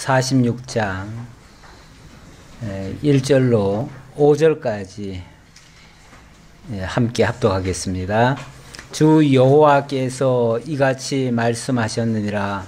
46장 1절로 5절까지 함께 합독하겠습니다. 주 여호와께서 이같이 말씀하셨느니라.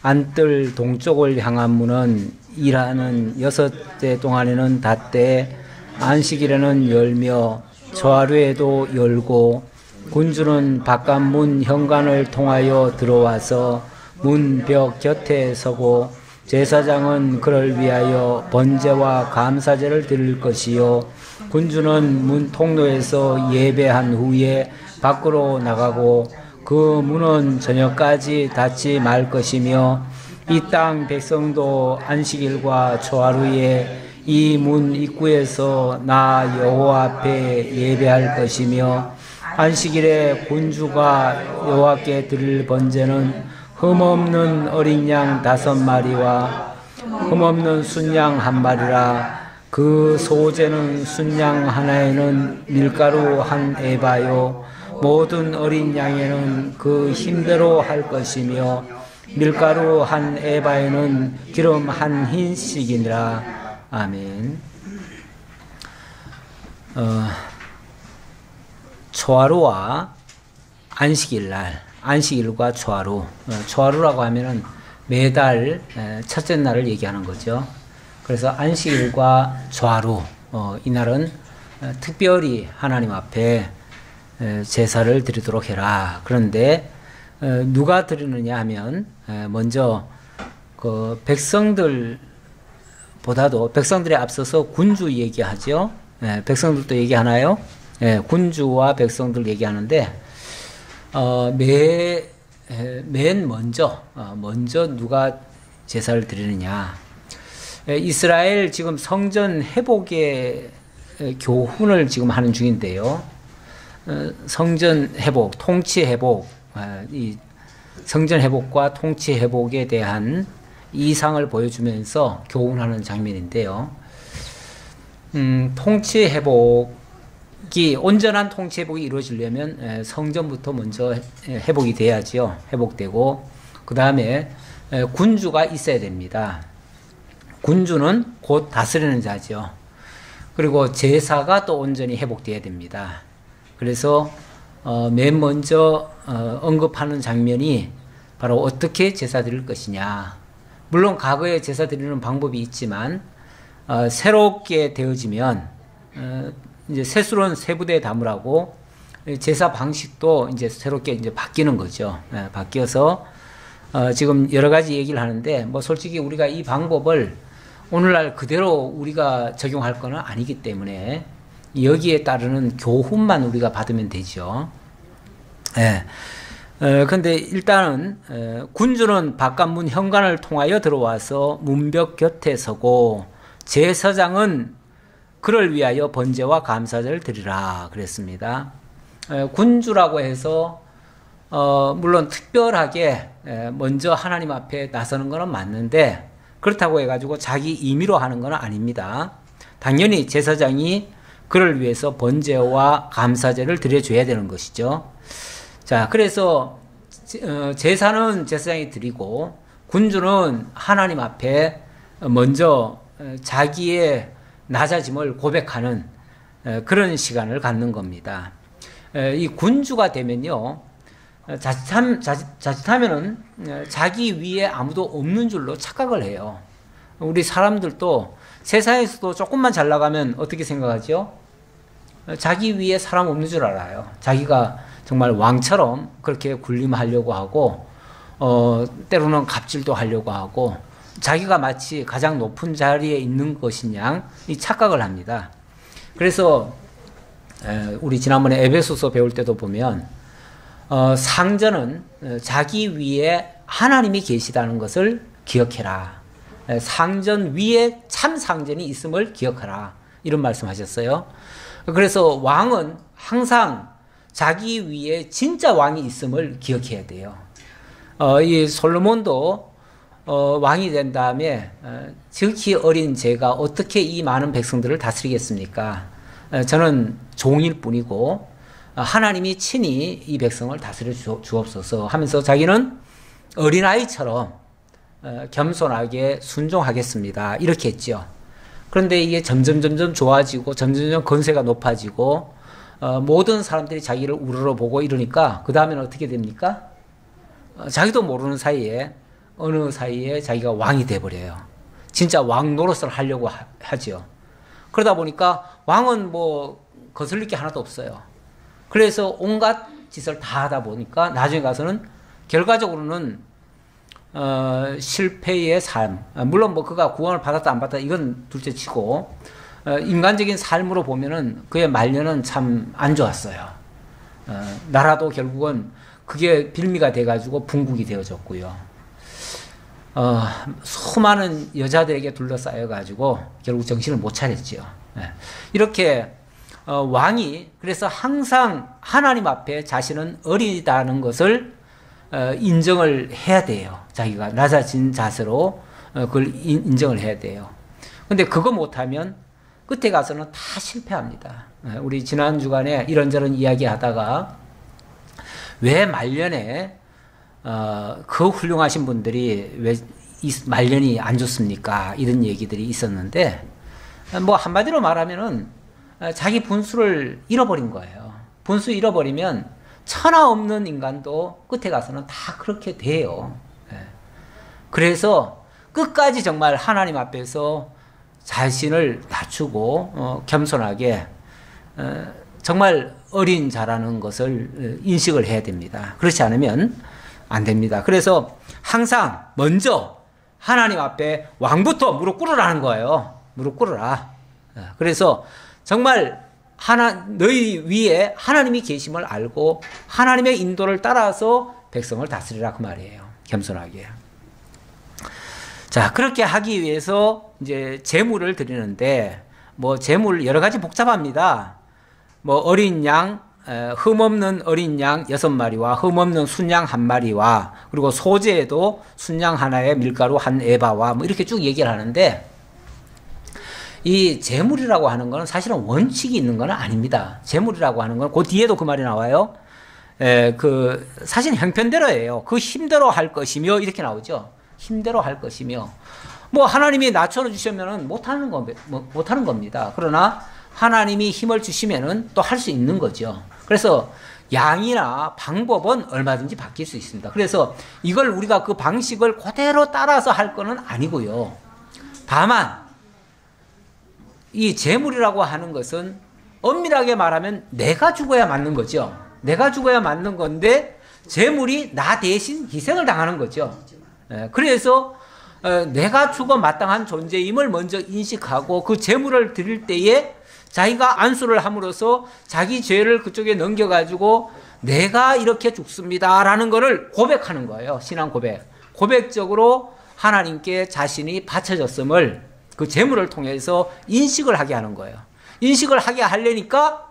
안뜰 동쪽을 향한 문은 일하는 6대 동안에는 닫되 안식일에는 열며 저하루에도 열고 군주는 바깥문 현관을 통하여 들어와서 문벽 곁에 서고 제사장은 그를 위하여 번제와 감사제를 드릴 것이요 군주는 문 통로에서 예배한 후에 밖으로 나가고 그 문은 저녁까지 닫지 말 것이며 이 땅 백성도 안식일과 초하루에 이 문 입구에서 나 여호와 앞에 예배할 것이며 안식일에 군주가 여호와께 드릴 번제는 흠없는 어린 양 5마리와 흠없는 순양 1마리라. 그 소제는 순양 하나에는 밀가루 1에바요 모든 어린 양에는 그 힘대로 할 것이며 밀가루 1에바에는 기름 1흰씩이니라. 아멘. 초하루와 안식일날, 안식일과 초하루. 초하루라고 하면은 매달 첫째 날을 얘기하는 거죠. 그래서 안식일과 초하루, 이날은 특별히 하나님 앞에 제사를 드리도록 해라. 그런데 누가 드리느냐 하면 먼저 그 백성들보다도 백성들에 앞서서 군주 얘기하죠. 백성들도 얘기하나요? 군주와 백성들 얘기하는데 맨 먼저 누가 제사를 드리느냐. 이스라엘 지금 성전 회복의 교훈을 지금 하는 중인데요. 성전 회복, 통치 회복, 이 성전 회복과 통치 회복에 대한 이상을 보여주면서 교훈하는 장면인데요. 통치 회복이 온전한 통치 회복이 이루어지려면 성전부터 먼저 회복이 돼야죠. 회복되고 그 다음에 군주가 있어야 됩니다. 군주는 곧 다스리는 자죠. 그리고 제사가 또 온전히 회복돼야 됩니다. 그래서 맨 먼저 언급하는 장면이 바로 어떻게 제사 드릴 것이냐. 물론 과거에 제사 드리는 방법이 있지만 새롭게 되어지면 이제 새술은 세부대에 담으라고 제사 방식도 이제 새롭게 이제 바뀌는 거죠. 바뀌어서 지금 여러 가지 얘기를 하는데 뭐 솔직히 우리가 이 방법을 오늘날 그대로 우리가 적용할 거는 아니기 때문에 여기에 따르는 교훈만 우리가 받으면 되죠. 근데 일단은 군주는 바깥문 현관을 통하여 들어와서 문벽 곁에 서고 제사장은 그를 위하여 번제와 감사제를 드리라 그랬습니다. 군주라고 해서 물론 특별하게 먼저 하나님 앞에 나서는 것은 맞는데 그렇다고 해가지고 자기 임의로 하는 건 아닙니다. 당연히 제사장이 그를 위해서 번제와 감사제를 드려줘야 되는 것이죠. 자, 그래서 제사는 제사장이 드리고 군주는 하나님 앞에 먼저 자기의 낮아짐을 고백하는 그런 시간을 갖는 겁니다. 이 군주가 되면요, 자칫하면은 자기 위에 아무도 없는 줄로 착각을 해요. 우리 사람들도 세상에서도 조금만 잘 나가면 어떻게 생각하죠? 자기 위에 사람 없는 줄 알아요. 자기가 정말 왕처럼 그렇게 군림하려고 하고 때로는 갑질도 하려고 하고 자기가 마치 가장 높은 자리에 있는 것인 양 이 착각을 합니다. 그래서 우리 지난번에 에베소서 배울 때도 보면 상전은 자기 위에 하나님이 계시다는 것을 기억해라. 상전 위에 참 상전이 있음을 기억하라. 이런 말씀하셨어요. 그래서 왕은 항상 자기 위에 진짜 왕이 있음을 기억해야 돼요. 이 솔로몬도 왕이 된 다음에 지극히 어린 제가 어떻게 이 많은 백성들을 다스리겠습니까? 저는 종일 뿐이고 하나님이 친히 이 백성을 다스려 주옵소서 하면서 자기는 어린아이처럼 겸손하게 순종하겠습니다. 이렇게 했죠. 그런데 이게 점점 좋아지고 점점 건세가 높아지고 모든 사람들이 자기를 우러러보고 이러니까 그 다음에는 어떻게 됩니까? 자기도 모르는 사이에 어느 사이에 자기가 왕이 돼버려요. 진짜 왕 노릇을 하려고 하죠. 그러다 보니까 왕은 뭐 거슬릴 게 하나도 없어요. 그래서 온갖 짓을 다 하다 보니까 나중에 가서는 결과적으로는 실패의 삶, 물론 뭐 그가 구원을 받았다 안 받았다 이건 둘째치고 인간적인 삶으로 보면은 그의 말년은 참 안 좋았어요. 나라도 결국은 그게 빌미가 돼가지고 분국이 되어졌고요. 수많은 여자들에게 둘러싸여가지고 결국 정신을 못 차렸지요. 이렇게 왕이 그래서 항상 하나님 앞에 자신은 어리다는 것을 인정을 해야 돼요. 자기가 낮아진 자세로 그걸 인정을 해야 돼요. 근데 그거 못하면 끝에 가서는 다 실패합니다. 우리 지난 주간에 이런저런 이야기 하다가 왜 말년에 그 훌륭하신 분들이 왜 이 말년이 안 좋습니까? 이런 얘기들이 있었는데 뭐 한마디로 말하면은 자기 분수를 잃어버린 거예요. 분수 잃어버리면 천하 없는 인간도 끝에 가서는 다 그렇게 돼요. 그래서 끝까지 정말 하나님 앞에서 자신을 낮추고 겸손하게 정말 어린 자라는 것을 인식을 해야 됩니다. 그렇지 않으면 안 됩니다. 그래서 항상 먼저 하나님 앞에 왕부터 무릎 꿇으라는 거예요. 무릎 꿇으라. 그래서 정말 너희 위에 하나님이 계심을 알고 하나님의 인도를 따라서 백성을 다스리라 그 말이에요. 겸손하게. 자, 그렇게 하기 위해서 이제 제물을 드리는데 뭐 제물 여러 가지 복잡합니다. 뭐 어린 양, 흠없는 어린 양 6마리와 흠없는 순양 1마리와 그리고 소제에도 순양 하나에 밀가루 1에바와 뭐 이렇게 쭉 얘기를 하는데 이 제물이라고 하는 것은 사실은 원칙이 있는 건 아닙니다. 제물이라고 하는 건 그 뒤에도 그 말이 나와요. 사실 형편대로예요. 그 힘대로 할 것이며 이렇게 나오죠. 힘대로 할 것이며 뭐 하나님이 낮춰 주시면은 못하는 겁니다. 그러나 하나님이 힘을 주시면은 또 할 수 있는 거죠. 그래서 양이나 방법은 얼마든지 바뀔 수 있습니다. 그래서 이걸 우리가 그 방식을 그대로 따라서 할 거는 아니고요. 다만 이 제물이라고 하는 것은 엄밀하게 말하면 내가 죽어야 맞는 거죠. 내가 죽어야 맞는 건데 제물이 나 대신 희생을 당하는 거죠. 그래서 내가 죽어 마땅한 존재임을 먼저 인식하고 그 제물을 드릴 때에 자기가 안수를 함으로써 자기 죄를 그쪽에 넘겨가지고 내가 이렇게 죽습니다라는 것을 고백하는 거예요. 신앙 고백. 고백적으로 하나님께 자신이 바쳐졌음을 그 제물을 통해서 인식을 하게 하는 거예요. 인식을 하게 하려니까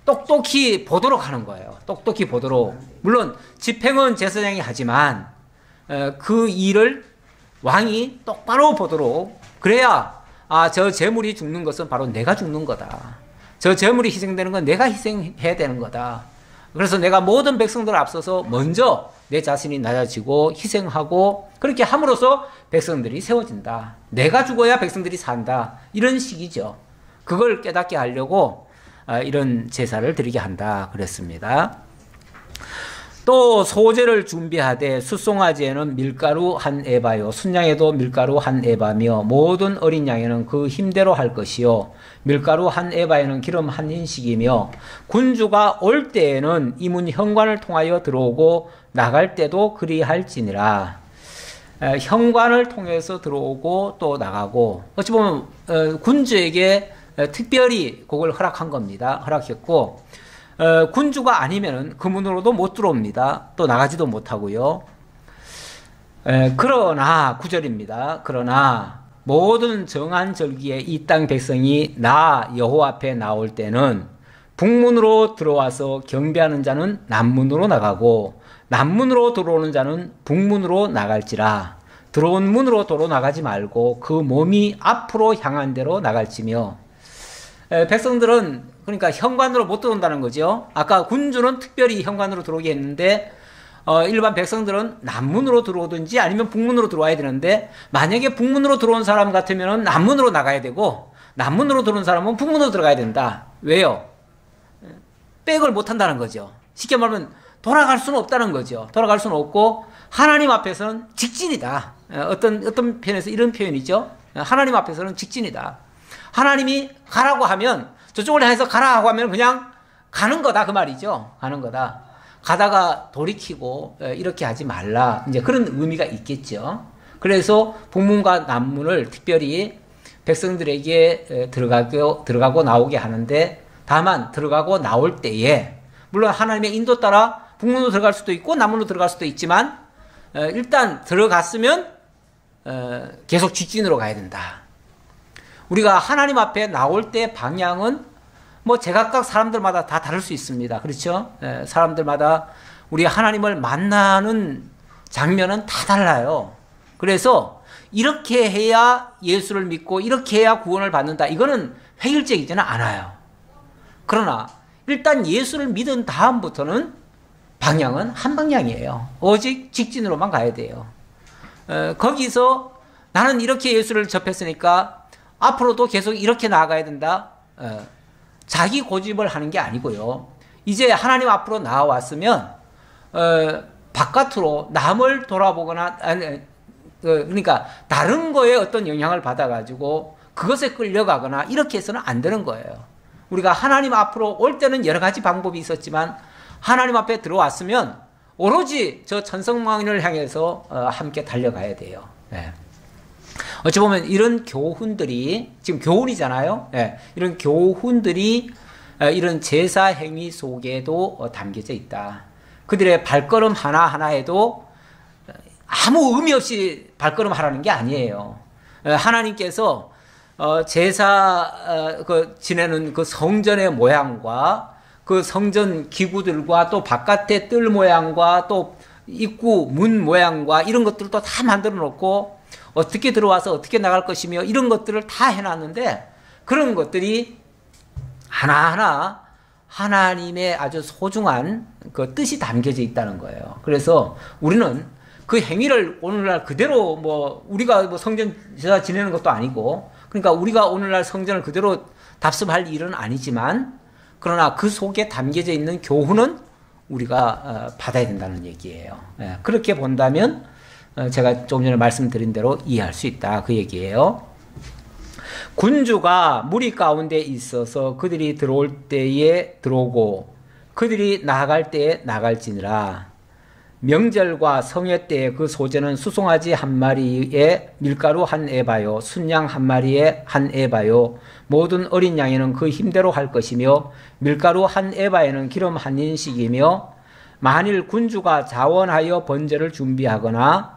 똑똑히 보도록 하는 거예요. 똑똑히 보도록. 물론 집행은 제사장이 하지만 그 일을 왕이 똑바로 보도록 그래야 저 제물이 죽는 것은 바로 내가 죽는 거다. 저 제물이 희생되는 건 내가 희생해야 되는 거다. 그래서 내가 모든 백성들 앞서서 먼저 내 자신이 낮아지고 희생하고 그렇게 함으로써 백성들이 세워진다. 내가 죽어야 백성들이 산다. 이런 식이죠. 그걸 깨닫게 하려고 이런 제사를 드리게 한다 그랬습니다. 또 소제를 준비하되 숫송아지에는 밀가루 1에바요 순양에도 밀가루 1에바며 모든 어린 양에는 그 힘대로 할 것이요 밀가루 1에바에는 기름 1인씩이며 군주가 올 때에는 이문 현관을 통하여 들어오고 나갈 때도 그리할지니라. 현관을 통해서 들어오고 또 나가고 어찌 보면 군주에게 특별히 그걸 허락한 겁니다. 허락했고 군주가 아니면은 그 문으로도 못 들어옵니다. 또 나가지도 못하고요. 그러나 9절입니다. 그러나 모든 정한 절기에 이 땅 백성이 나 여호와 앞에 나올 때는 북문으로 들어와서 경배하는 자는 남문으로 나가고 남문으로 들어오는 자는 북문으로 나갈지라. 들어온 문으로 도로 나가지 말고 그 몸이 앞으로 향한 대로 나갈지며. 백성들은 그러니까 현관으로 못 들어온다는 거죠. 아까 군주는 특별히 현관으로 들어오게 했는데 일반 백성들은 남문으로 들어오든지 아니면 북문으로 들어와야 되는데, 만약에 북문으로 들어온 사람 같으면 남문으로 나가야 되고, 남문으로 들어온 사람은 북문으로 들어가야 된다. 왜요? 백을 못 한다는 거죠. 쉽게 말하면 돌아갈 수는 없다는 거죠. 돌아갈 수는 없고, 하나님 앞에서는 직진이다. 어떤 편에서 이런 표현이죠. 하나님 앞에서는 직진이다. 하나님이 가라고 하면, 저쪽을 향해서 가라 하고 하면 그냥 가는 거다, 그 말이죠. 가는 거다. 가다가 돌이키고 이렇게 하지 말라. 이제 그런 의미가 있겠죠. 그래서 북문과 남문을 특별히 백성들에게 들어가고 나오게 하는데, 다만 들어가고 나올 때에 물론 하나님의 인도 따라 북문으로 들어갈 수도 있고 남문으로 들어갈 수도 있지만, 일단 들어갔으면 계속 직진으로 가야 된다. 우리가 하나님 앞에 나올 때 방향은 뭐 제각각 사람들마다 다 다를 수 있습니다. 그렇죠? 사람들마다 우리 하나님을 만나는 장면은 다 달라요. 그래서 이렇게 해야 예수를 믿고 이렇게 해야 구원을 받는다. 이거는 획일적이지는 않아요. 그러나 일단 예수를 믿은 다음부터는 방향은 한 방향이에요. 오직 직진으로만 가야 돼요. 거기서 나는 이렇게 예수를 접했으니까 앞으로도 계속 이렇게 나아가야 된다. 자기 고집을 하는 게 아니고요. 이제 하나님 앞으로 나와왔으면 바깥으로 남을 돌아보거나, 그러니까 다른 거에 어떤 영향을 받아가지고 그것에 끌려가거나 이렇게 해서는 안 되는 거예요. 우리가 하나님 앞으로 올 때는 여러 가지 방법이 있었지만 하나님 앞에 들어왔으면 오로지 저 천성망인을 향해서 함께 달려가야 돼요. 네. 어찌 보면 이런 교훈들이, 지금 교훈이잖아요. 네. 이런 교훈들이 이런 제사 행위 속에도 담겨져 있다. 그들의 발걸음 하나하나에도 아무 의미 없이 발걸음 하라는 게 아니에요. 하나님께서 제사 지내는 그 성전의 모양과 그 성전 기구들과 또 바깥의 뜰 모양과 또 입구 문 모양과 이런 것들도 다 만들어 놓고 어떻게 들어와서 어떻게 나갈 것이며 이런 것들을 다 해놨는데, 그런 것들이 하나하나 하나님의 아주 소중한 그 뜻이 담겨져 있다는 거예요. 그래서 우리는 그 행위를 오늘날 그대로 우리가 성전 제사 지내는 것도 아니고, 그러니까 우리가 오늘날 성전을 그대로 답습할 일은 아니지만, 그러나 그 속에 담겨져 있는 교훈은 우리가 받아야 된다는 얘기예요. 그렇게 본다면 제가 조금 전에 말씀드린 대로 이해할 수 있다, 그 얘기예요. 군주가 무리 가운데 있어서 그들이 들어올 때에 들어오고 그들이 나갈 때에 나갈지니라. 명절과 성회 때에 그 소재는 수송아지 한 마리에 밀가루 한 에바요, 순양 한 마리에 한 에바요, 모든 어린 양에는 그 힘대로 할 것이며 밀가루 한 에바에는 기름 한 인씩이며, 만일 군주가 자원하여 번제를 준비하거나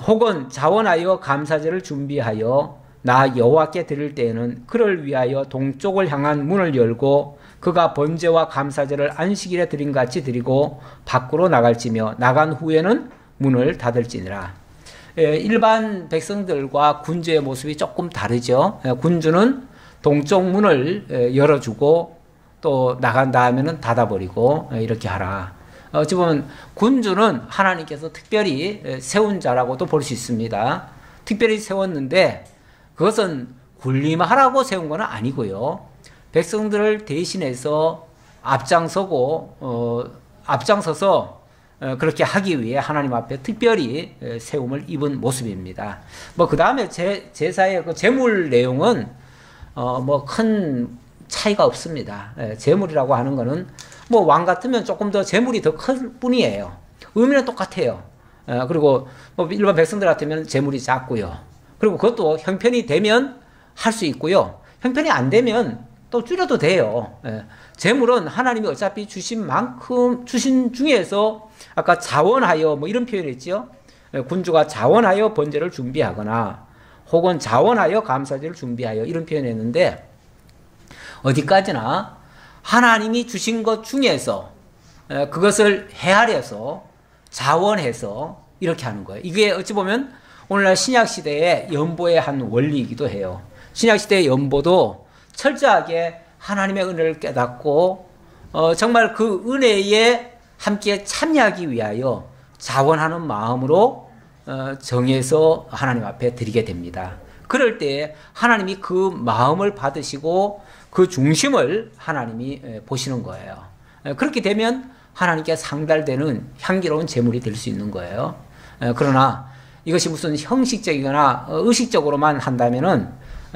혹은 자원하여 감사제를 준비하여 나 여호와께 드릴 때에는 그를 위하여 동쪽을 향한 문을 열고 그가 번제와 감사제를 안식일에 드린 같이 드리고 밖으로 나갈지며 나간 후에는 문을 닫을지니라. 일반 백성들과 군주의 모습이 조금 다르죠. 군주는 동쪽 문을 열어주고 또 나간 다음에는 닫아버리고 이렇게 하라. 어찌 보면 군주는 하나님께서 특별히 세운 자라고도 볼 수 있습니다. 특별히 세웠는데 그것은 군림하라고 세운 건 아니고요. 백성들을 대신해서 앞장서서 그렇게 하기 위해 하나님 앞에 특별히 세움을 입은 모습입니다. 그 다음에 제사의 그 제물 내용은 큰 차이가 없습니다. 제물이라고 하는 거는 왕 같으면 조금 더 제물이 더 클 뿐이에요. 의미는 똑같아요. 그리고 일반 백성들 같으면 제물이 작고요. 그리고 그것도 형편이 되면 할 수 있고요. 형편이 안 되면 또 줄여도 돼요. 제물은 하나님이 어차피 주신 만큼, 주신 중에서 아까 자원하여 이런 표현했죠. 군주가 자원하여 번제를 준비하거나 혹은 자원하여 감사제를 준비하여 이런 표현했는데, 어디까지나 하나님이 주신 것 중에서 그것을 헤아려서 자원해서 이렇게 하는 거예요. 이게 어찌 보면 오늘날 신약시대의 연보의 한 원리이기도 해요. 신약시대의 연보도 철저하게 하나님의 은혜를 깨닫고 정말 그 은혜에 함께 참여하기 위하여 자원하는 마음으로 정해서 하나님 앞에 드리게 됩니다. 그럴 때 하나님이 그 마음을 받으시고 그 중심을 하나님이 보시는 거예요. 그렇게 되면 하나님께 상달되는 향기로운 제물이 될 수 있는 거예요. 그러나 이것이 무슨 형식적이거나 의식적으로만 한다면은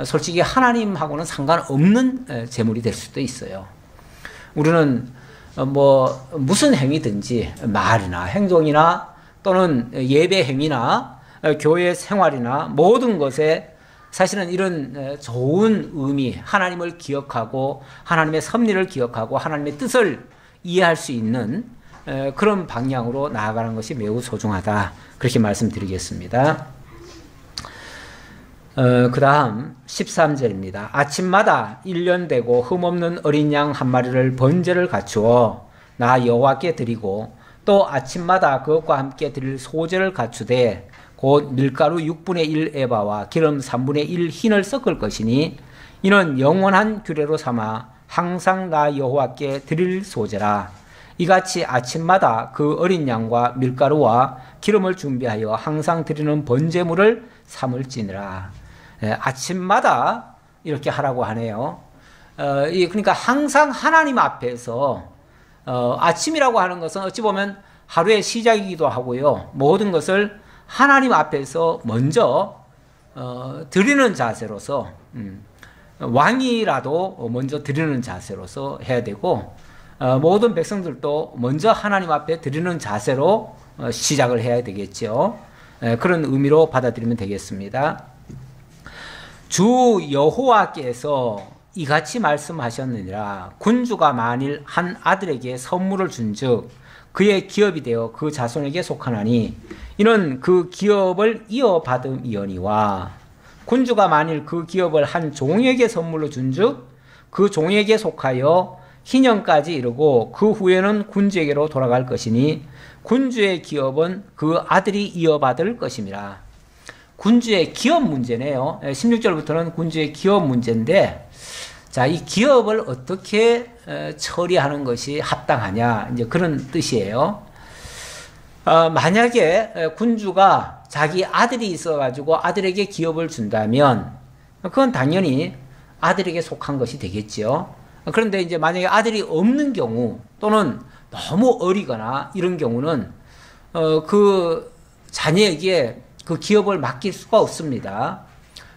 솔직히 하나님하고는 상관없는 제물이 될 수도 있어요. 우리는 뭐 무슨 행위든지 말이나 행동이나 또는 예배 행위나 교회 생활이나 모든 것에 사실은 이런 좋은 의미, 하나님을 기억하고 하나님의 섭리를 기억하고 하나님의 뜻을 이해할 수 있는 그런 방향으로 나아가는 것이 매우 소중하다. 그렇게 말씀드리겠습니다. 그 다음 13절입니다. 아침마다 1년 되고 흠없는 어린 양 한 마리를 번제를 갖추어 나 여호와께 드리고 또 아침마다 그것과 함께 드릴 소제를 갖추되 곧 밀가루 6분의 1 에바와 기름 3분의 1 흰을 섞을 것이니 이는 영원한 규례로 삼아 항상 나 여호와께 드릴 소제라. 이같이 아침마다 그 어린 양과 밀가루와 기름을 준비하여 항상 드리는 번제물을 삼을지니라. 아침마다 이렇게 하라고 하네요. 그러니까 항상 하나님 앞에서 아침이라고 하는 것은 어찌 보면 하루의 시작이기도 하고요. 모든 것을 하나님 앞에서 먼저 드리는 자세로서 왕이라도 먼저 드리는 자세로서 해야 되고 모든 백성들도 먼저 하나님 앞에 드리는 자세로 시작을 해야 되겠죠. 그런 의미로 받아들이면 되겠습니다. 주 여호와께서 이같이 말씀하셨느니라. 군주가 만일 한 아들에게 선물을 준즉 그의 기업이 되어 그 자손에게 속하나니 이는 그 기업을 이어받음이거니와 군주가 만일 그 기업을 한 종에게 선물로 준즉 그 종에게 속하여 희년까지 이르고 그 후에는 군주에게로 돌아갈 것이니 군주의 기업은 그 아들이 이어받을 것임이라. 군주의 기업 문제네요. 16절부터는 군주의 기업 문제인데, 자, 이 기업을 어떻게 처리하는 것이 합당하냐, 이제 그런 뜻이에요. 만약에 군주가 자기 아들이 있어가지고 아들에게 기업을 준다면, 그건 당연히 아들에게 속한 것이 되겠죠. 그런데 이제 만약에 아들이 없는 경우, 또는 너무 어리거나 이런 경우는, 그 자녀에게 그 기업을 맡길 수가 없습니다.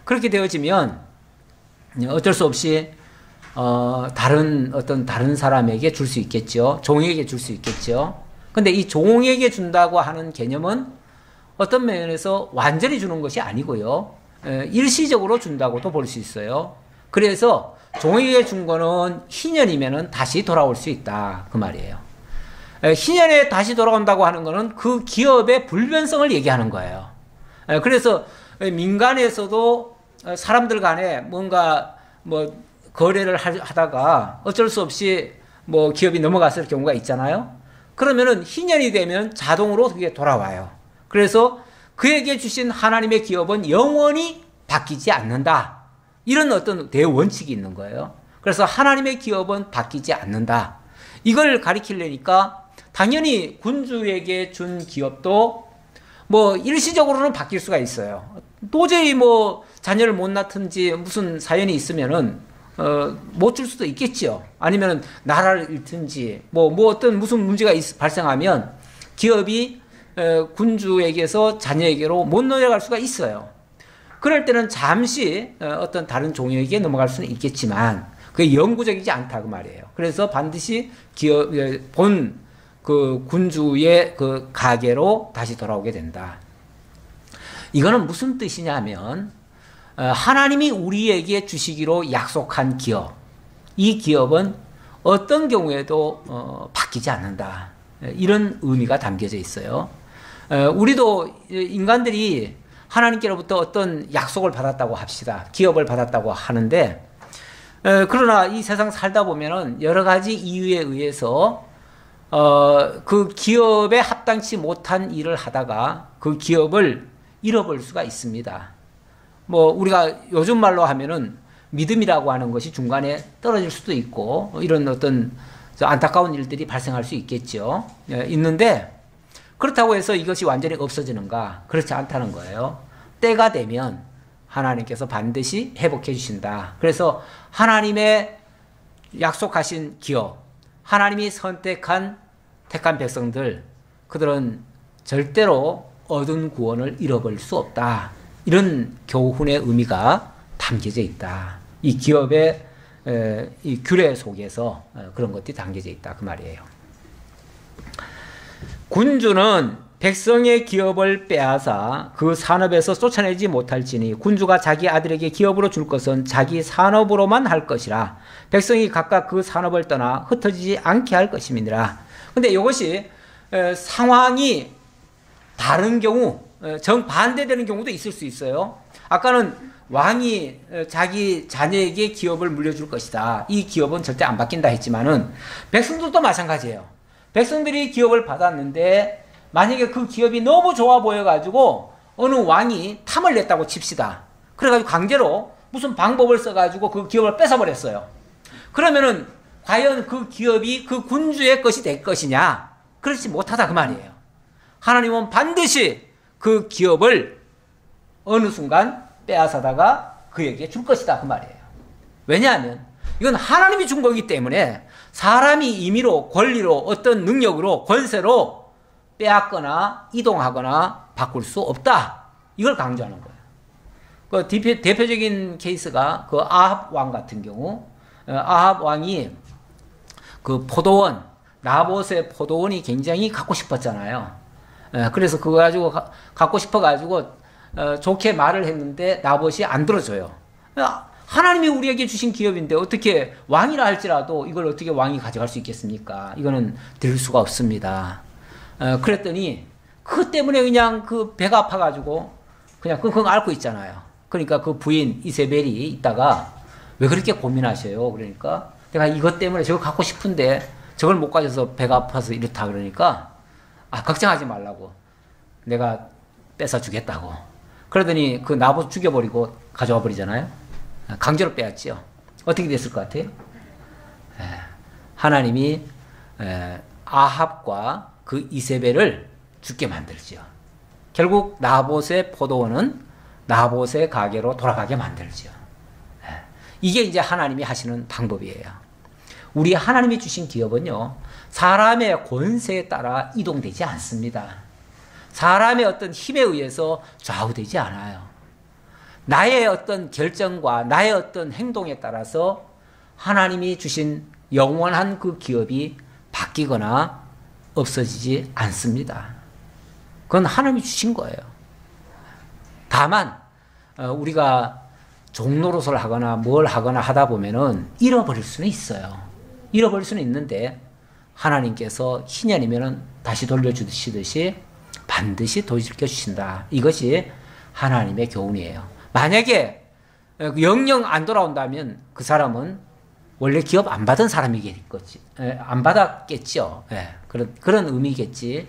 그렇게 되어지면 어쩔 수 없이 다른 사람에게 줄 수 있겠죠. 종에게 줄 수 있겠죠. 근데 이 종에게 준다고 하는 개념은 어떤 면에서 완전히 주는 것이 아니고요. 일시적으로 준다고도 볼 수 있어요. 그래서 종에게 준 거는 희년이면은 다시 돌아올 수 있다. 그 말이에요. 희년에 다시 돌아온다고 하는 거는 그 기업의 불변성을 얘기하는 거예요. 그래서 민간에서도 사람들 간에 뭔가 뭐 거래를 하다가 어쩔 수 없이 뭐 기업이 넘어갔을 경우가 있잖아요. 그러면은 희년이 되면 자동으로 그게 돌아와요. 그래서 그에게 주신 하나님의 기업은 영원히 바뀌지 않는다. 이런 어떤 대원칙이 있는 거예요. 그래서 하나님의 기업은 바뀌지 않는다. 이걸 가리키려니까 당연히 군주에게 준 기업도 뭐 일시적으로는 바뀔 수가 있어요. 도저히 뭐 자녀를 못 낳든지 무슨 사연이 있으면은 못 줄 수도 있겠죠. 아니면은 나라를 잃든지 뭐 어떤 무슨 문제가 발생하면 기업이 군주에게서 자녀에게로 못 넘어갈 수가 있어요. 그럴 때는 잠시 어떤 다른 종에게 넘어갈 수는 있겠지만 그게 영구적이지 않다 그 말이에요. 그래서 반드시 그 군주의 그 가계로 다시 돌아오게 된다. 이거는 무슨 뜻이냐면 하나님이 우리에게 주시기로 약속한 기업, 이 기업은 어떤 경우에도 바뀌지 않는다. 이런 의미가 담겨져 있어요. 우리도 인간들이 하나님께로부터 어떤 약속을 받았다고 합시다. 기업을 받았다고 하는데 그러나 이 세상 살다 보면은 여러 가지 이유에 의해서 그 기업에 합당치 못한 일을 하다가 그 기업을 잃어버릴 수가 있습니다. 뭐 우리가 요즘 말로 하면은 믿음이라고 하는 것이 중간에 떨어질 수도 있고 이런 어떤 안타까운 일들이 발생할 수 있겠죠. 있는데 그렇다고 해서 이것이 완전히 없어지는가? 그렇지 않다는 거예요. 때가 되면 하나님께서 반드시 회복해 주신다. 그래서 하나님의 약속하신 기업, 하나님이 택한 백성들, 그들은 절대로 얻은 구원을 잃어버릴 수 없다. 이런 교훈의 의미가 담겨져 있다. 이 기업의 이 규례 속에서 그런 것들이 담겨져 있다. 그 말이에요. 군주는 백성의 기업을 빼앗아 그 산업에서 쫓아내지 못할지니 군주가 자기 아들에게 기업으로 줄 것은 자기 산업으로만 할 것이라 백성이 각각 그 산업을 떠나 흩어지지 않게 할 것임이니라. 근데 이것이 상황이 다른 경우, 정반대되는 경우도 있을 수 있어요. 아까는 왕이 자기 자녀에게 기업을 물려줄 것이다. 이 기업은 절대 안 바뀐다 했지만은 백성들도 마찬가지예요. 백성들이 기업을 받았는데 만약에 그 기업이 너무 좋아 보여가지고 어느 왕이 탐을 냈다고 칩시다. 그래가지고 강제로 무슨 방법을 써가지고 그 기업을 뺏어버렸어요. 그러면은 과연 그 기업이 그 군주의 것이 될 것이냐? 그렇지 못하다 그 말이에요. 하나님은 반드시 그 기업을 어느 순간 빼앗아다가 그에게 줄 것이다 그 말이에요. 왜냐하면 이건 하나님이 준 거기 때문에 사람이 임의로 권리로 어떤 능력으로 권세로 빼앗거나 이동하거나 바꿀 수 없다. 이걸 강조하는 거예요. 그 대표적인 케이스가 그 아합 왕 같은 경우, 아합 왕이 그 포도원, 나봇의 포도원이 굉장히 갖고 싶었잖아요. 그래서 그거 가지고 갖고 싶어가지고 좋게 말을 했는데 나봇이 안 들어줘요. 하나님이 우리에게 주신 기업인데 어떻게 왕이라 할지라도 이걸 어떻게 왕이 가져갈 수 있겠습니까? 이거는 들 수가 없습니다. 그랬더니 그 때문에 그냥 그 배가 아파가지고 그냥 끙끙 앓고 있잖아요. 그러니까 그 부인 이세벨이 있다가 왜 그렇게 고민하셔요? 그러니까 내가 이것 때문에 저걸 갖고 싶은데 저걸 못 가져서 배가 아파서 이렇다 그러니까 걱정하지 말라고 내가 뺏어 주겠다고. 그러더니 그 나봇 죽여버리고 가져와 버리잖아요. 강제로 빼앗지요. 어떻게 됐을 것 같아요? 하나님이 아합과 그 이세벨을 죽게 만들지요. 결국 나봇의 포도원은 나봇의 가게로 돌아가게 만들지요. 이게 이제 하나님이 하시는 방법이에요. 우리 하나님이 주신 기업은요, 사람의 권세에 따라 이동되지 않습니다. 사람의 어떤 힘에 의해서 좌우되지 않아요. 나의 어떤 결정과 나의 어떤 행동에 따라서 하나님이 주신 영원한 그 기업이 바뀌거나 없어지지 않습니다. 그건 하나님이 주신 거예요. 다만 우리가 종노릇을 하거나 뭘 하거나 하다 보면은 잃어버릴 수는 있어요. 잃어버릴 수는 있는데 하나님께서 희년이면은 다시 돌려주시듯이 반드시 돌이켜 주신다. 이것이 하나님의 교훈이에요. 만약에 영영 안 돌아온다면 그 사람은 원래 기업 안 받은 사람이겠지. 안 받았겠죠. 그런 의미겠지.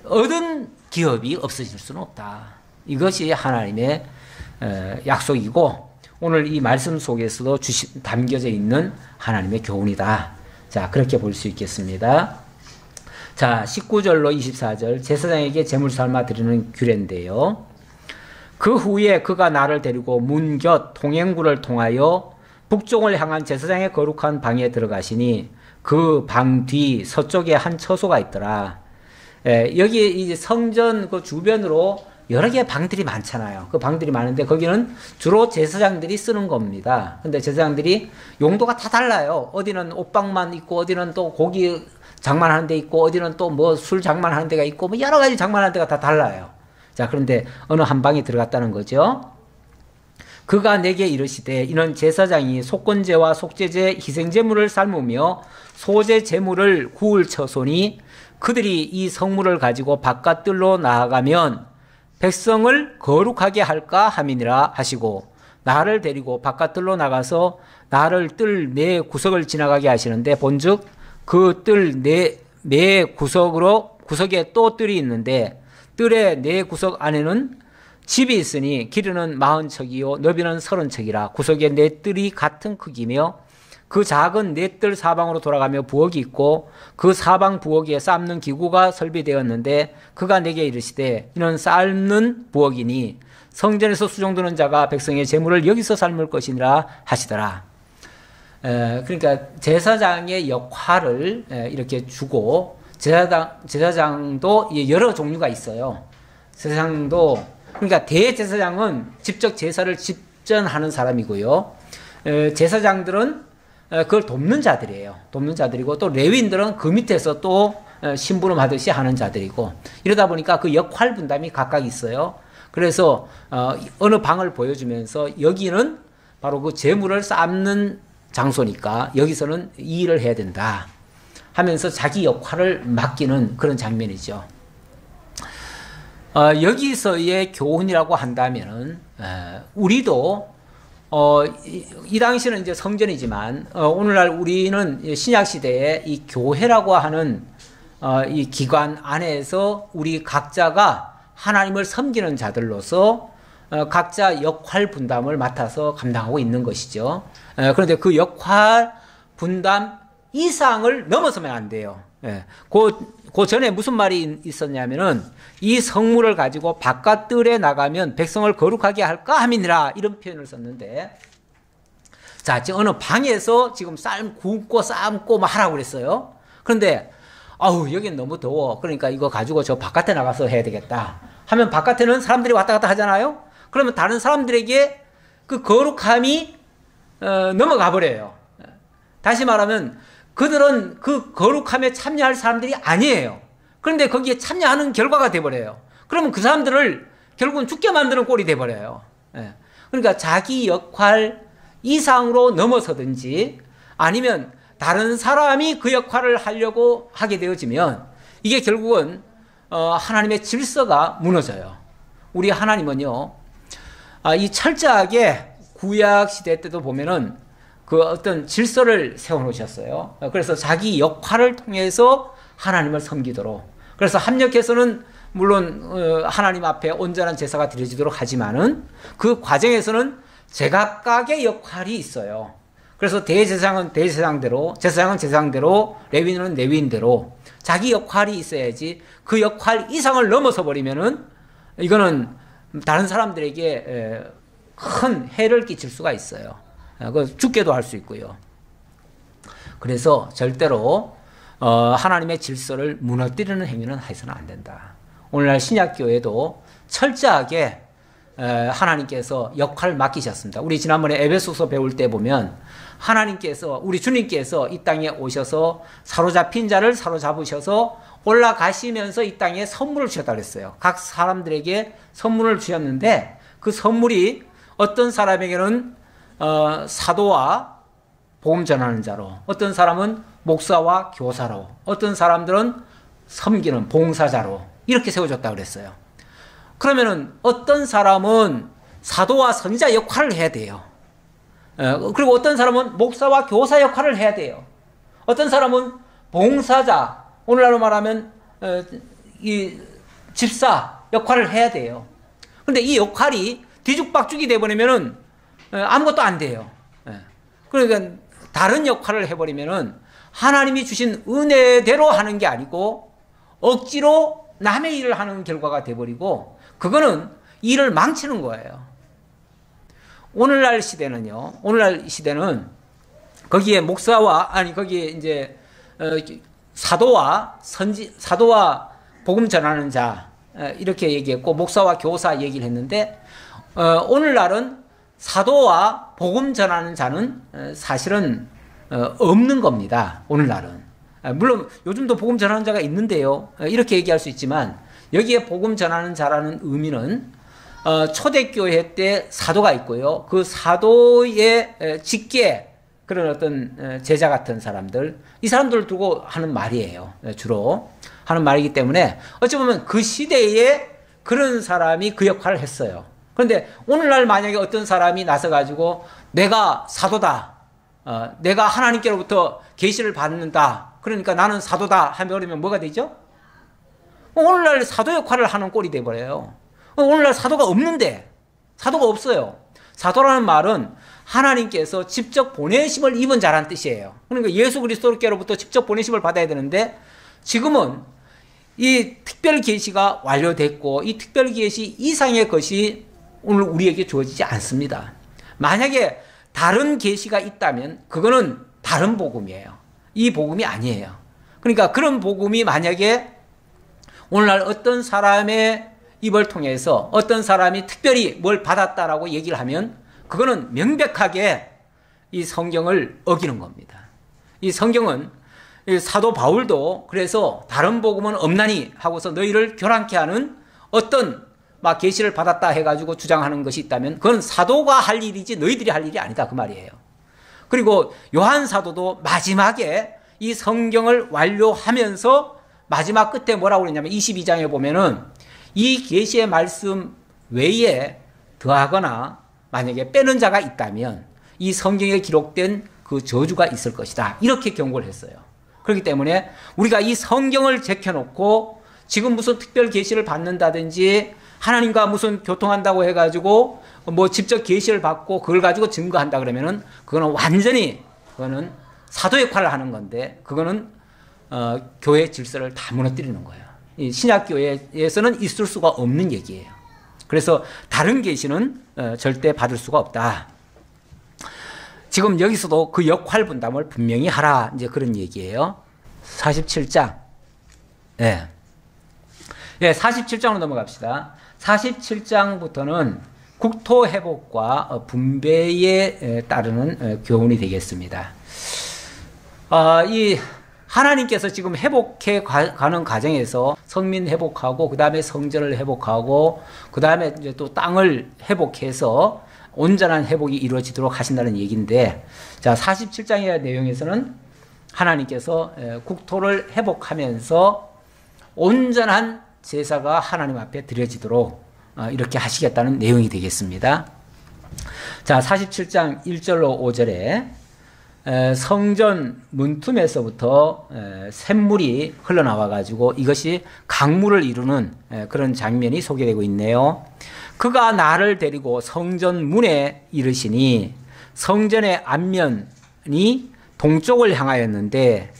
얻은 기업이 없어질 수는 없다. 이것이 하나님의 약속이고 오늘 이 말씀 속에서도 담겨져 있는 하나님의 교훈이다. 자, 그렇게 볼 수 있겠습니다. 자, 19절로 24절 제사장에게 제물 삶아 드리는 규례인데요. 그 후에 그가 나를 데리고 문 곁 동행구를 통하여 북쪽을 향한 제사장의 거룩한 방에 들어가시니 그 방 뒤 서쪽에 한 처소가 있더라. 여기 이제 성전 그 주변으로 여러 개의 방들이 많잖아요. 그 방들이 많은데 거기는 주로 제사장들이 쓰는 겁니다. 근데 제사장들이 용도가 다 달라요. 어디는 옷방만 있고 어디는 또 고기 장만하는 데 있고 어디는 또 뭐 술 장만하는 데가 있고 뭐 여러 가지 장만하는 데가 다 달라요. 자, 그런데 어느 한 방에 들어갔다는 거죠. 그가 내게 이르시되 이는 제사장이 속건제와 속죄제 희생제물을 삶으며 소제 제물을 구울 처소니 그들이 이 성물을 가지고 바깥들로 나아가면 백성을 거룩하게 할까 함이니라 하시고 나를 데리고 바깥들로 나가서 나를 뜰 네 구석을 지나가게 하시는데 본즉 그 뜰 네 구석에 또 뜰이 있는데 뜰의 네 구석 안에는 집이 있으니 길이는 40척이요 너비는 30척이라 구석의 네 뜰이 같은 크기며 그 작은 넷들 사방으로 돌아가며 부엌이 있고 그 사방 부엌에 삶는 기구가 설비되었는데 그가 내게 이르시되 이는 삶는 부엌이니 성전에서 수종드는 자가 백성의 재물을 여기서 삶을 것이니라 하시더라. 그러니까 제사장의 역할을 이렇게 주고 제사장도 여러 종류가 있어요. 제사장도 그러니까 대제사장은 직접 제사를 집전하는 사람이고요. 제사장들은 그걸 돕는 자들이에요. 돕는 자들이고 또 레위인들은 그 밑에서 또 심부름하듯이 하는 자들이고 이러다 보니까 그 역할 분담이 각각 있어요. 그래서 어느 방을 보여주면서 여기는 바로 그 재물을 삶는 장소니까 여기서는 이 일을 해야 된다 하면서 자기 역할을 맡기는 그런 장면이죠. 여기서의 교훈이라고 한다면은 우리도 이 당시는 이제 성전이지만 오늘날 우리는 신약 시대에 이 교회라고 하는 이 기관 안에서 우리 각자가 하나님을 섬기는 자들로서 각자 역할 분담을 맡아서 감당하고 있는 것이죠. 그런데 그 역할 분담 이상을 넘어서면 안 돼요. 그 전에 무슨 말이 있었냐면은 이 성물을 가지고 바깥들에 나가면 백성을 거룩하게 할까 함이니라 이런 표현을 썼는데 자 지금 어느 방에서 지금 굽고 삶고 막 하라고 그랬어요. 그런데 아우 여긴 너무 더워 그러니까 이거 가지고 저 바깥에 나가서 해야 되겠다 하면 바깥에는 사람들이 왔다 갔다 하잖아요. 그러면 다른 사람들에게 그 거룩함이 넘어가 버려요. 다시 말하면 그들은 그 거룩함에 참여할 사람들이 아니에요. 그런데 거기에 참여하는 결과가 돼버려요. 그러면 그 사람들을 결국은 죽게 만드는 꼴이 돼버려요. 그러니까 자기 역할 이상으로 넘어서든지 아니면 다른 사람이 그 역할을 하려고 하게 되어지면 이게 결국은 하나님의 질서가 무너져요. 우리 하나님은요, 이 철저하게 구약 시대 때도 보면은 그 어떤 질서를 세워놓으셨어요. 그래서 자기 역할을 통해서 하나님을 섬기도록. 그래서 합력해서는 물론 하나님 앞에 온전한 제사가 드려지도록 하지만은 그 과정에서는 제각각의 역할이 있어요. 그래서 대제사장은 대제사장대로, 제사장은 제사장대로, 레위인은 레위인대로 자기 역할이 있어야지 그 역할 이상을 넘어서 버리면은 이거는 다른 사람들에게 큰 해를 끼칠 수가 있어요. 죽게도 할 수 있고요. 그래서 절대로 하나님의 질서를 무너뜨리는 행위는 해서는 안 된다. 오늘날 신약교회도 철저하게 하나님께서 역할을 맡기셨습니다. 우리 지난번에 에베소서 배울 때 보면 하나님께서 우리 주님께서 이 땅에 오셔서 사로잡힌 자를 사로잡으셔서 올라가시면서 이 땅에 선물을 주셨다고 그랬어요. 각 사람들에게 선물을 주셨는데 그 선물이 어떤 사람에게는 사도와 복음 전하는 자로, 어떤 사람은 목사와 교사로, 어떤 사람들은 섬기는 봉사자로 이렇게 세워졌다고 그랬어요. 그러면은 어떤 사람은 사도와 선지자 역할을 해야 돼요. 그리고 어떤 사람은 목사와 교사 역할을 해야 돼요. 어떤 사람은 봉사자, 오늘날로 말하면 이 집사 역할을 해야 돼요. 그런데 이 역할이 뒤죽박죽이 돼버리면은 아무것도 안 돼요. 그러니까 다른 역할을 해버리면은 하나님이 주신 은혜대로 하는 게 아니고 억지로 남의 일을 하는 결과가 돼버리고 그거는 일을 망치는 거예요. 오늘날 시대는요. 오늘날 시대는 거기에 목사와 거기에 이제 사도와 복음 전하는 자 이렇게 얘기했고 목사와 교사 얘기를 했는데 오늘날은 사도와 복음 전하는 자는 사실은 없는 겁니다. 오늘날은. 물론 요즘도 복음 전하는 자가 있는데요. 이렇게 얘기할 수 있지만 여기에 복음 전하는 자라는 의미는 초대교회 때 사도가 있고요. 그 사도의 직계 그런 어떤 제자 같은 사람들 이 사람들을 두고 하는 말이에요. 주로 하는 말이기 때문에 어찌 보면 그 시대에 그런 사람이 그 역할을 했어요. 그런데 오늘날 만약에 어떤 사람이 나서가지고 내가 사도다, 내가 하나님께로부터 계시를 받는다, 그러니까 나는 사도다 하면 뭐가 되죠? 오늘날 사도 역할을 하는 꼴이 돼버려요. 오늘날 사도가 없는데, 사도가 없어요. 사도라는 말은 하나님께서 직접 보내심을 입은 자라는 뜻이에요. 그러니까 예수 그리스도께로부터 직접 보내심을 받아야 되는데 지금은 이 특별 계시가 완료됐고 이 특별 계시 이상의 것이 오늘 우리에게 주어지지 않습니다. 만약에 다른 계시가 있다면 그거는 다른 복음이에요. 이 복음이 아니에요. 그러니까 그런 복음이 만약에 오늘날 어떤 사람의 입을 통해서 어떤 사람이 특별히 뭘 받았다라고 얘기를 하면 그거는 명백하게 이 성경을 어기는 겁니다. 이 성경은 사도 바울도 그래서 다른 복음은 없나니 하고서 너희를 교란케 하는 어떤 막 계시를 받았다 해가지고 주장하는 것이 있다면 그건 사도가 할 일이지 너희들이 할 일이 아니다 그 말이에요. 그리고 요한 사도도 마지막에 이 성경을 완료하면서 마지막 끝에 뭐라고 그랬냐면 22장에 보면은 이 계시의 말씀 외에 더하거나 만약에 빼는 자가 있다면 이 성경에 기록된 그 저주가 있을 것이다. 이렇게 경고를 했어요. 그렇기 때문에 우리가 이 성경을 제껴놓고 지금 무슨 특별 계시를 받는다든지 하나님과 무슨 교통한다고 해가지고 뭐 직접 계시를 받고 그걸 가지고 증거한다 그러면은 그거는 완전히 그거는 사도 역할을 하는 건데 그거는 교회 질서를 다 무너뜨리는 거예요. 이 신약교회에서는 있을 수가 없는 얘기예요. 그래서 다른 계시는 절대 받을 수가 없다. 지금 여기서도 그 역할 분담을 분명히 하라 이제 그런 얘기예요. 47장. 예. 예, 47장으로 넘어갑시다. 47장부터는 국토 회복과 분배에 따르는 교훈이 되겠습니다. 이 하나님께서 지금 회복해 가는 과정에서 성민 회복하고 그 다음에 성전을 회복하고 그 다음에 이제 또 땅을 회복해서 온전한 회복이 이루어지도록 하신다는 얘기인데, 자 47장의 내용에서는 하나님께서 국토를 회복하면서 온전한 제사가 하나님 앞에 드려지도록 이렇게 하시겠다는 내용이 되겠습니다. 자 47장 1절로 5절에 성전 문틈에서부터 샘물이 흘러나와 가지고 이것이 강물을 이루는 그런 장면이 소개되고 있네요. 그가 나를 데리고 성전 문에 이르시니 성전의 앞면이 동쪽을 향하였는데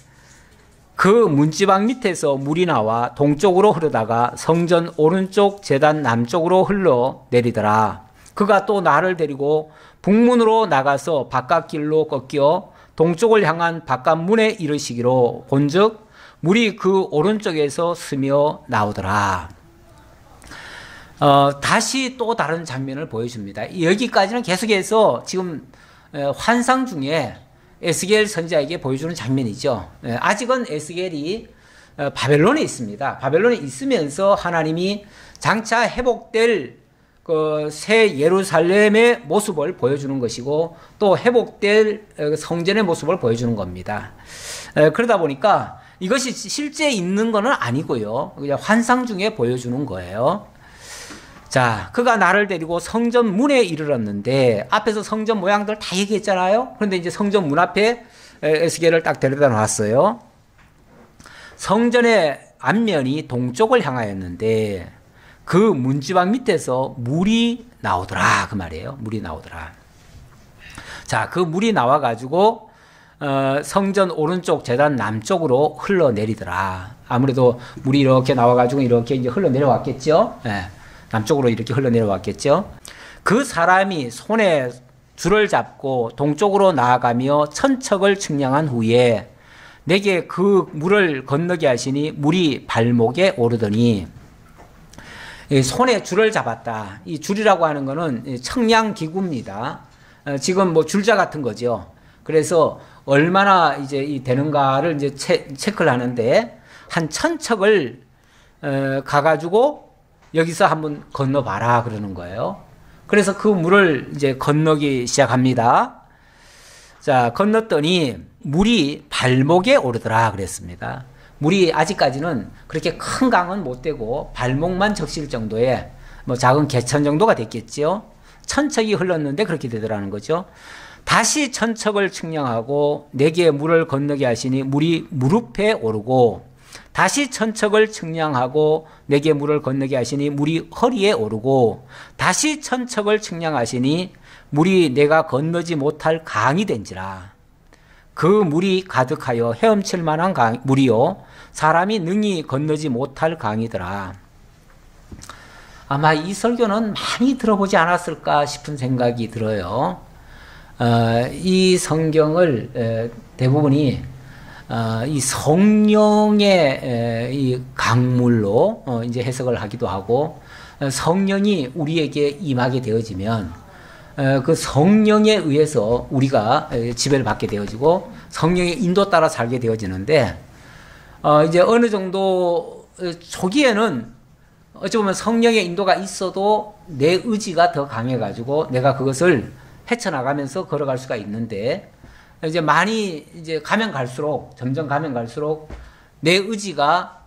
그 문지방 밑에서 물이 나와 동쪽으로 흐르다가 성전 오른쪽 제단 남쪽으로 흘러 내리더라. 그가 또 나를 데리고 북문으로 나가서 바깥길로 꺾여 동쪽을 향한 바깥문에 이르시기로 본즉 물이 그 오른쪽에서 스며 나오더라. 다시 또 다른 장면을 보여줍니다. 여기까지는 계속해서 지금 환상 중에 에스겔 선지자에게 보여주는 장면이죠. 아직은 에스겔이 바벨론에 있습니다. 바벨론에 있으면서 하나님이 장차 회복될 그 새 예루살렘의 모습을 보여주는 것이고 또 회복될 성전의 모습을 보여주는 겁니다. 그러다 보니까 이것이 실제 있는 것은 아니고요. 그냥 환상 중에 보여주는 거예요. 자, 그가 나를 데리고 성전 문에 이르렀는데 앞에서 성전 모양들 다 얘기했잖아요. 그런데 이제 성전 문 앞에 에스겔을 딱 데려다 놨어요. 성전의 앞면이 동쪽을 향하였는데 그 문지방 밑에서 물이 나오더라 그 말이에요. 물이 나오더라. 자, 그 물이 나와가지고 성전 오른쪽 제단 남쪽으로 흘러내리더라. 아무래도 물이 이렇게 나와가지고 이렇게 이제 흘러내려왔겠죠. 네. 남쪽으로 이렇게 흘러내려왔겠죠. 그 사람이 손에 줄을 잡고 동쪽으로 나아가며 천척을 측량한 후에 내게 그 물을 건너게 하시니 물이 발목에 오르더니, 손에 줄을 잡았다. 이 줄이라고 하는 거는 측량 기구입니다. 지금 뭐 줄자 같은 거죠. 그래서 얼마나 이제 되는가를 이제 체크를 하는데 한 천척을 가가지고 여기서 한번 건너봐라 그러는 거예요. 그래서 그 물을 이제 건너기 시작합니다. 자, 건넜더니 물이 발목에 오르더라 그랬습니다. 물이 아직까지는 그렇게 큰 강은 못 되고 발목만 적실 정도의 뭐 작은 개천 정도가 됐겠죠. 천척이 흘렀는데 그렇게 되더라는 거죠. 다시 천척을 측량하고 내게 물을 건너게 하시니 물이 무릎에 오르고, 다시 천척을 측량하고 내게 물을 건너게 하시니 물이 허리에 오르고, 다시 천척을 측량하시니 물이 내가 건너지 못할 강이 된지라. 그 물이 가득하여 헤엄칠 만한 물이요 사람이 능히 건너지 못할 강이더라. 아마 이 설교는 많이 들어보지 않았을까 싶은 생각이 들어요. 이 성경을 대부분이 이 성령의 이 강물로 이제 해석을 하기도 하고, 성령이 우리에게 임하게 되어지면 그 성령에 의해서 우리가 지배를 받게 되어지고 성령의 인도 따라 살게 되어지는데, 이제 어느 정도 초기에는 어찌 보면 성령의 인도가 있어도 내 의지가 더 강해가지고 내가 그것을 헤쳐나가면서 걸어갈 수가 있는데, 이제 많이 이제 가면 갈수록, 점점 가면 갈수록 내 의지가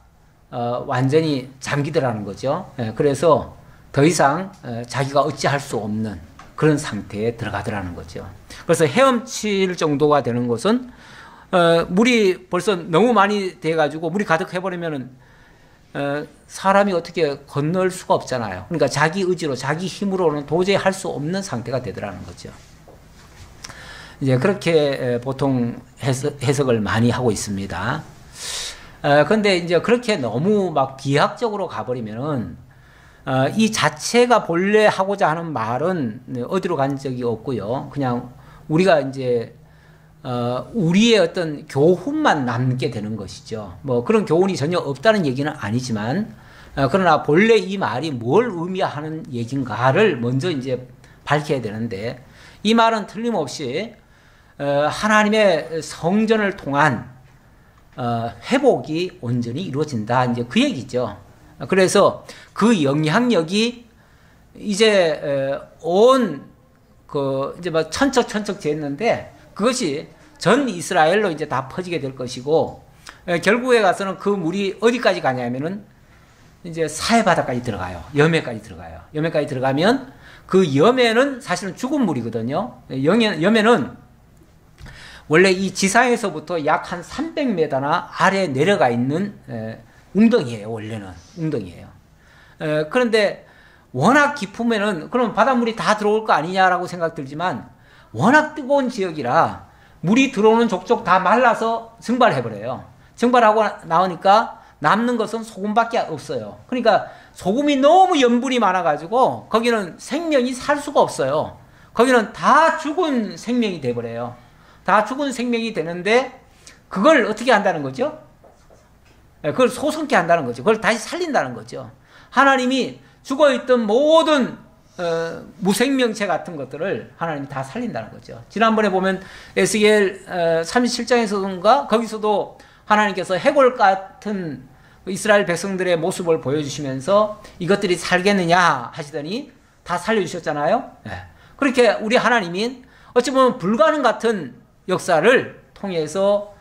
완전히 잠기더라는 거죠. 그래서 더 이상 자기가 어찌할 수 없는 그런 상태에 들어가더라는 거죠. 그래서 헤엄칠 정도가 되는 것은 물이 벌써 너무 많이 돼가지고 물이 가득해버리면은 사람이 어떻게 건널 수가 없잖아요. 그러니까 자기 의지로, 자기 힘으로는 도저히 할 수 없는 상태가 되더라는 거죠. 이제 그렇게 보통 해석을 많이 하고 있습니다. 근데 이제 그렇게 너무 막 비약적으로 가버리면은 이 자체가 본래 하고자 하는 말은 어디로 간 적이 없고요. 그냥 우리가 이제 우리의 어떤 교훈만 남게 되는 것이죠. 뭐 그런 교훈이 전혀 없다는 얘기는 아니지만, 그러나 본래 이 말이 뭘 의미하는 얘기인가를 먼저 이제 밝혀야 되는데, 이 말은 틀림없이 하나님의 성전을 통한 회복이 온전히 이루어진다, 이제 그 얘기죠. 그래서 그 영향력이 이제 이제 뭐 천척 됐는데, 그것이 전 이스라엘로 이제 다 퍼지게 될 것이고, 결국에 가서는 그 물이 어디까지 가냐면은 이제 사해 바다까지 들어가요. 염해까지 들어가요. 염해까지 들어가면 그 염해는 사실은 죽은 물이거든요. 염해는 원래 이 지상에서부터 약 한 300m나 아래 내려가 있는 웅덩이에요. 원래는 웅덩이에요. 그런데 워낙 깊으면은 그럼 바닷물이 다 들어올 거 아니냐라고 생각 들지만, 워낙 뜨거운 지역이라 물이 들어오는 족족 다 말라서 증발해버려요. 증발하고 나오니까 남는 것은 소금밖에 없어요. 그러니까 소금이 너무 염분이 많아가지고 거기는 생명이 살 수가 없어요. 거기는 다 죽은 생명이 돼버려요. 다 죽은 생명이 되는데, 그걸 어떻게 한다는 거죠? 그걸 소성케 한다는 거죠. 그걸 다시 살린다는 거죠. 하나님이 죽어있던 모든 무생명체 같은 것들을 하나님이 다 살린다는 거죠. 지난번에 보면 에스겔 37장에서든가 거기서도 하나님께서 해골 같은 이스라엘 백성들의 모습을 보여주시면서 이것들이 살겠느냐 하시더니 다 살려주셨잖아요. 그렇게 우리 하나님인 어찌 보면 불가능 같은 역사를 통해서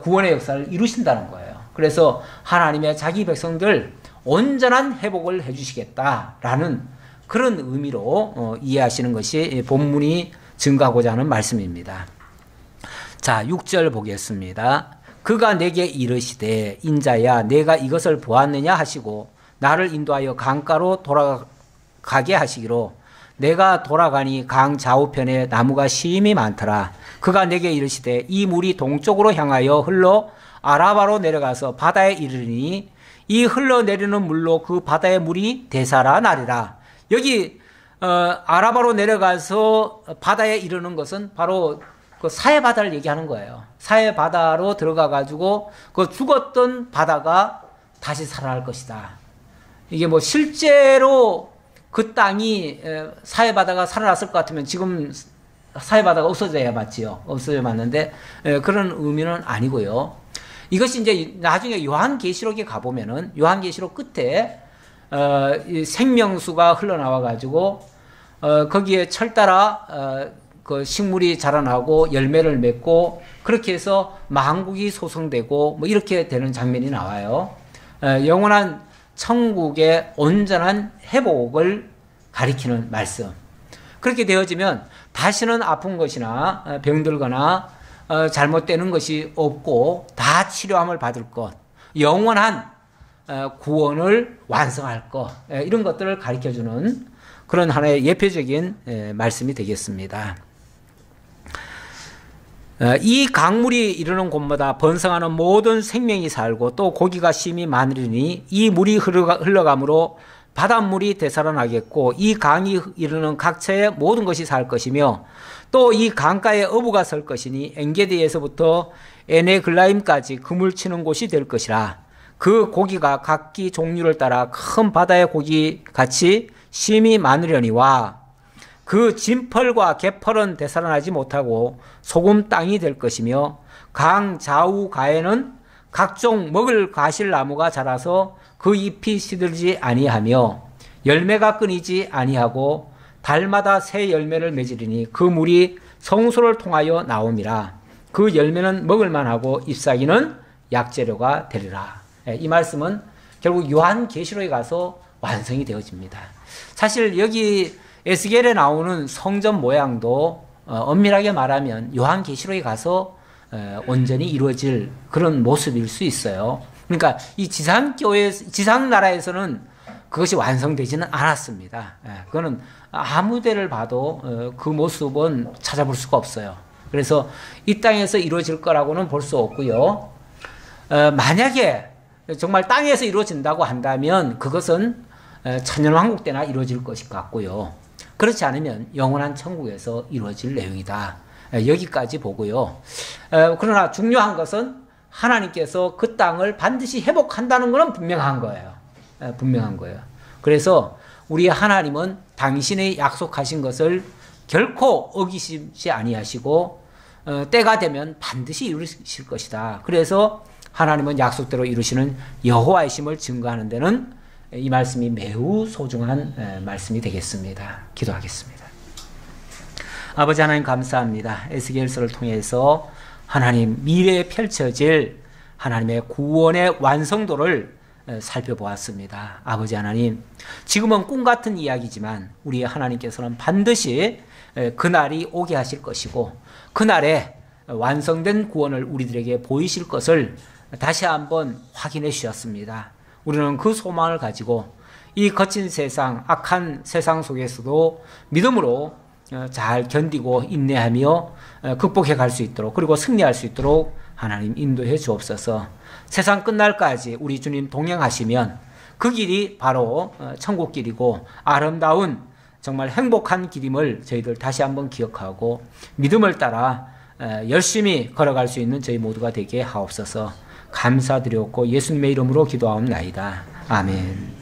구원의 역사를 이루신다는 거예요. 그래서 하나님의 자기 백성들 온전한 회복을 해주시겠다라는 그런 의미로 이해하시는 것이 본문이 증거하고자 하는 말씀입니다. 자, 6절 보겠습니다. 그가 내게 이르시되 인자야 내가 이것을 보았느냐 하시고 나를 인도하여 강가로 돌아가게 하시기로 내가 돌아가니 강 좌우편에 나무가 심히 많더라. 그가 내게 이르시되 이 물이 동쪽으로 향하여 흘러 아라바로 내려가서 바다에 이르니 이 흘러내리는 물로 그 바다의 물이 되살아나리라. 여기 아라바로 내려가서 바다에 이르는 것은 바로 그 사해 바다를 얘기하는 거예요. 사해 바다로 들어가 가지고 그 죽었던 바다가 다시 살아날 것이다. 이게 뭐 실제로 그 땅이 사해 바다가 살아났을 것 같으면 지금 사해 바다가 없어져야 맞지요. 없어져 맞는데 그런 의미는 아니고요. 이것이 이제 나중에 요한계시록에 가보면은 요한계시록 끝에 이 생명수가 흘러나와 가지고 거기에 철따라 그 식물이 자라나고 열매를 맺고 그렇게 해서 만국이 소성되고 뭐 이렇게 되는 장면이 나와요. 영원한 천국의 온전한 회복을 가리키는 말씀. 그렇게 되어지면 다시는 아픈 것이나 병들거나 잘못되는 것이 없고 다 치료함을 받을 것, 영원한 구원을 완성할 것, 이런 것들을 가리켜주는 그런 하나의 예표적인 말씀이 되겠습니다. 이 강물이 이르는 곳마다 번성하는 모든 생명이 살고 또 고기가 심히 많으리니 이 물이 흘러감으로 바닷물이 되살아나겠고 이 강이 이르는 각처의 모든 것이 살 것이며 또 이 강가에 어부가 설 것이니 엔게디에서부터 에네글라임까지 그물 치는 곳이 될 것이라. 그 고기가 각기 종류를 따라 큰 바다의 고기 같이 심히 많으려니와 그 진펄과 개펄은 되살아나지 못하고 소금 땅이 될 것이며 강 좌우 가에는 각종 먹을 과실나무가 자라서 그 잎이 시들지 아니하며 열매가 끊이지 아니하고 달마다 새 열매를 맺으리니 그 물이 성소를 통하여 나옴이라. 그 열매는 먹을만하고 잎사귀는 약재료가 되리라. 이 말씀은 결국 요한계시록에 가서 완성이 되어집니다. 사실 여기 에스겔에 나오는 성전 모양도 엄밀하게 말하면 요한계시록에 가서 온전히 이루어질 그런 모습일 수 있어요. 그러니까 이 지상나라에서는 그것이 완성되지는 않았습니다. 그거는 아무 데를 봐도 그 모습은 찾아볼 수가 없어요. 그래서 이 땅에서 이루어질 거라고는 볼 수 없고요. 만약에 정말 땅에서 이루어진다고 한다면 그것은 천년왕국 때나 이루어질 것일 것 같고요. 그렇지 않으면 영원한 천국에서 이루어질 내용이다. 여기까지 보고요. 그러나 중요한 것은 하나님께서 그 땅을 반드시 회복한다는 것은 분명한 거예요. 분명한 거예요. 그래서 우리 하나님은 당신의 약속하신 것을 결코 어기시지 아니하시고 때가 되면 반드시 이루실 것이다. 그래서 하나님은 약속대로 이루시는 여호와의 심을 증거하는 데는 이 말씀이 매우 소중한 말씀이 되겠습니다. 기도하겠습니다. 아버지 하나님 감사합니다. 에스겔서를 통해서 하나님 미래에 펼쳐질 하나님의 구원의 완성도를 살펴보았습니다. 아버지 하나님, 지금은 꿈 같은 이야기지만 우리 하나님께서는 반드시 그날이 오게 하실 것이고 그날에 완성된 구원을 우리들에게 보이실 것을 다시 한번 확인해 주셨습니다. 우리는 그 소망을 가지고 이 거친 세상, 악한 세상 속에서도 믿음으로 잘 견디고 인내하며 극복해 갈 수 있도록, 그리고 승리할 수 있도록 하나님 인도해 주옵소서. 세상 끝날까지 우리 주님 동행하시면 그 길이 바로 천국 길이고 아름다운 정말 행복한 길임을 저희들 다시 한번 기억하고 믿음을 따라 열심히 걸어갈 수 있는 저희 모두가 되게 하옵소서. 감사드렸고 예수님의 이름으로 기도하옵나이다. 아멘.